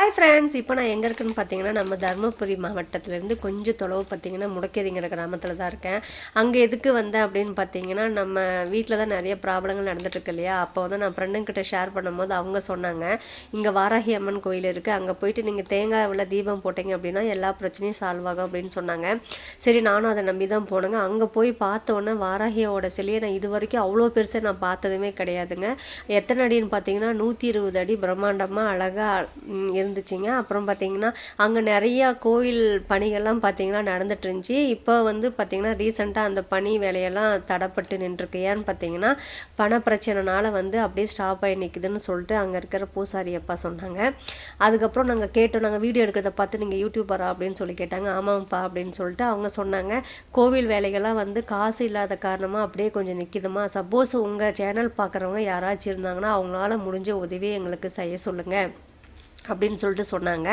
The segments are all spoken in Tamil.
ஹாய் ஃப்ரெண்ட்ஸ், இப்போ நான் எங்கே இருக்குன்னு பார்த்தீங்கன்னா நம்ம தருமபுரி மாவட்டத்திலேருந்து கொஞ்சம் தொலைவு பார்த்தீங்கன்னா முடக்கேரிங்கிற கிராமத்தில் தான் இருக்கேன். அங்கே எதுக்கு வந்தேன் அப்படின்னு பார்த்தீங்கன்னா, நம்ம வீட்டில் தான் நிறைய ப்ராப்ளங்கள் நடந்துட்டுருக்கு இல்லையா. அப்போ வந்து நான் ஃப்ரெண்டுங்கிட்ட ஷேர் பண்ணும்போது அவங்க சொன்னாங்க, இங்கே வாராகி அம்மன் கோயில் இருக்குது, அங்கே போயிட்டு நீங்கள் தேங்காயில் தீபம் போட்டிங்க அப்படின்னா எல்லா பிரச்சனையும் சால்வ் ஆகும் அப்படின்னு சொன்னாங்க. சரி, நானும் அதை நம்பி தான் போனேங்க. அங்கே போய் பார்த்தோன்னே வாராகியோட சிலையை நான் இது வரைக்கும் அவ்வளோ பெருசாக நான் பார்த்ததுமே கிடையாதுங்க. எத்தனை அடின்னு பார்த்தீங்கன்னா 120 அடி பிரம்மாண்டமாக அழகாக இருந்துச்சுங்க. அப்புறம் பார்த்தீங்கன்னா அங்கே நிறையா கோவில் பணிகள்லாம் பார்த்தீங்கன்னா நடந்துட்டு இருந்துச்சு. இப்போ வந்து பார்த்தீங்கன்னா ரீசெண்டாக அந்த பணி வேலையெல்லாம் தடைப்பட்டு நின்றுருக்கு. ஏன்னு பார்த்தீங்கன்னா பண பிரச்சனைனால வந்து அப்படியே ஸ்டாப் ஆகி நிற்குதுன்னு சொல்லிட்டு அங்கே இருக்கிற பூசாரி அப்பா சொன்னாங்க. அதுக்கப்புறம் நாங்கள் கேட்டோம், நாங்கள் வீடியோ எடுக்கிறத பார்த்து நீங்கள் யூடியூபரா அப்படின்னு சொல்லி கேட்டாங்க. ஆமாம்ப்பா அப்படின்னு சொல்லிட்டு அவங்க சொன்னாங்க, கோவில் வேலைகள்லாம் வந்து காசு இல்லாத காரணமாக அப்படியே கொஞ்சம் நிற்கிதுமா. சப்போஸ் உங்கள் சேனல் பார்க்குறவங்க யாராச்சும் இருந்தாங்கன்னா அவங்களால முடிஞ்ச உதவி எங்களுக்கு செய்ய சொல்லுங்கள் அப்படின்னு சொல்லிட்டு சொன்னாங்க.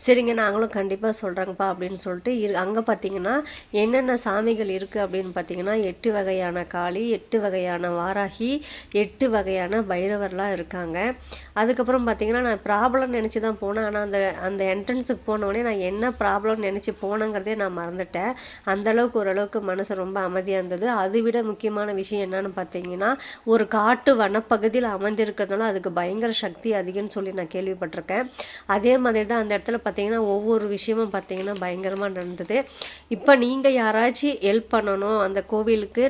சரிங்க, நாங்களும் கண்டிப்பாக சொல்கிறேங்கப்பா அப்படின்னு சொல்லிட்டு அங்கே பார்த்தீங்கன்னா என்னென்ன சாமிகள் இருக்குது அப்படின்னு பார்த்தீங்கன்னா 8 வகையான காளி, 8 வகையான வாராகி, 8 வகையான பைரவர்லாம் இருக்காங்க. அதுக்கப்புறம் பார்த்தீங்கன்னா நான் ப்ராப்ளம் நினச்சி தான் போனேன். ஆனால் அந்த என்ட்ரன்ஸுக்கு போனோடனே நான் என்ன ப்ராப்ளம் நினச்சி போனேங்கிறதே நான் மறந்துட்டேன். அந்தளவுக்கு ஓரளவுக்கு மனசு ரொம்ப அமைதியாக இருந்தது. அதை விட முக்கியமான விஷயம் என்னன்னு பார்த்தீங்கன்னா, ஒரு காட்டு வனப்பகுதியில் அமைந்திருக்கிறதுனால அதுக்கு பயங்கர சக்தி அதிகம்னு சொல்லி நான் கேள்விப்பட்டிருக்கேன். அதே மாதிரி தான் அந்த இடத்துல பார்த்தீங்கன்னா ஒவ்வொரு விஷயமும் பார்த்தீங்கன்னா பயங்கரமாக நடந்தது. இப்போ நீங்கள் யாராச்சும் ஹெல்ப் பண்ணணும், அந்த கோவிலுக்கு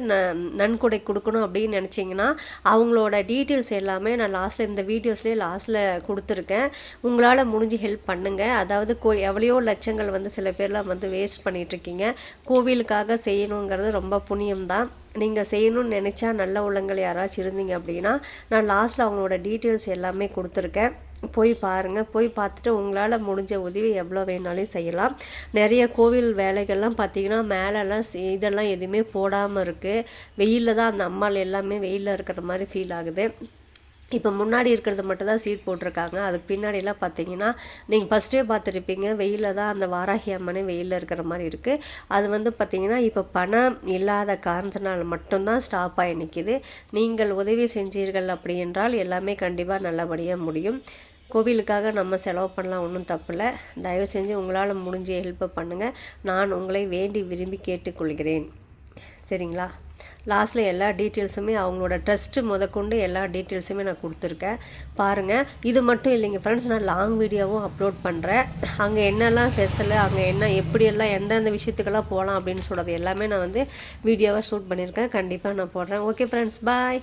நன்கொடை கொடுக்கணும் அப்படின்னு நினச்சிங்கன்னா அவங்களோட டீட்டெயில்ஸ் எல்லாமே நான் லாஸ்ட்டில் இந்த வீடியோஸ்லேயே லாஸ்ட்டில் கொடுத்துருக்கேன். உங்களால் முடிஞ்சு ஹெல்ப் பண்ணுங்கள். அதாவது எவ்வளையோ லட்சங்கள் வந்து சில பேர்லாம் வந்து வேஸ்ட் பண்ணிகிட்ருக்கீங்க. கோவிலுக்காக செய்யணுங்கிறது ரொம்ப புண்ணியம் தான். நீங்கள் செய்யணும்னு நினச்சா நல்ல உள்ளங்கள் யாராச்சும் இருந்தீங்க அப்படின்னா நான் லாஸ்ட்டில் அவங்களோட டீட்டெயில்ஸ் எல்லாமே கொடுத்துருக்கேன். போய் பாருங்கள். போய் பார்த்துட்டு உங்களால் முடிஞ்ச உதவி எவ்வளோ வேணாலும் செய்யலாம். நிறைய கோவில் வேலைகள்லாம் பார்த்தீங்கன்னா மேலெல்லாம் இதெல்லாம் எதுவுமே போடாமல் இருக்குது. வெயிலில் தான் அந்த அம்மாள் எல்லாமே வெயிலில் இருக்கிற மாதிரி ஃபீல் ஆகுது. இப்போ முன்னாடி இருக்கிறது மட்டும் தான் சீட் போட்டிருக்காங்க. அதுக்கு பின்னாடிலாம் பார்த்தீங்கன்னா நீங்கள் ஃபஸ்ட்டே பார்த்துருப்பீங்க, வெயிலில் தான் அந்த வாராகி அம்மனே வெயிலில் இருக்கிற மாதிரி இருக்குது. அது வந்து பார்த்திங்கன்னா இப்போ பணம் இல்லாத காரணத்தினால் மட்டும்தான் ஸ்டாப் ஆகி நிற்கிது. நீங்கள் உதவி செஞ்சீர்கள் அப்படி என்றால் எல்லாமே கண்டிப்பாக நல்லபடியாக முடியும். கோவிலுக்காக நம்ம செலவு பண்ணலாம், ஒன்றும் தப்பில்லை. தயவு செஞ்சு உங்களால் முடிஞ்ச ஹெல்ப்பை பண்ணுங்கள். நான் உங்களை வேண்டி விரும்பி கேட்டுக்கொள்கிறேன். சரிங்களா? லாஸ்ட்டில் எல்லா டீட்டெயில்ஸுமே அவங்களோட ட்ரஸ்ட்டு முதற்கொண்டு எல்லா டீட்டெயில்ஸுமே நான் கொடுத்துருக்கேன். பாருங்கள். இது மட்டும் இல்லைங்க ஃப்ரெண்ட்ஸ், நான் லாங் வீடியோவும் அப்லோட் பண்ணுறேன். அங்கே என்னெல்லாம் ஸ்பெஷலு, அங்கே என்ன எப்படியெல்லாம் எந்தெந்த விஷயத்துக்கெல்லாம் போகலாம் அப்படின்னு சொல்கிறது எல்லாமே நான் வந்து வீடியோவாக ஷூட் பண்ணியிருக்கேன். கண்டிப்பாக நான் போடுறேன். ஓகே ஃப்ரெண்ட்ஸ், பாய்.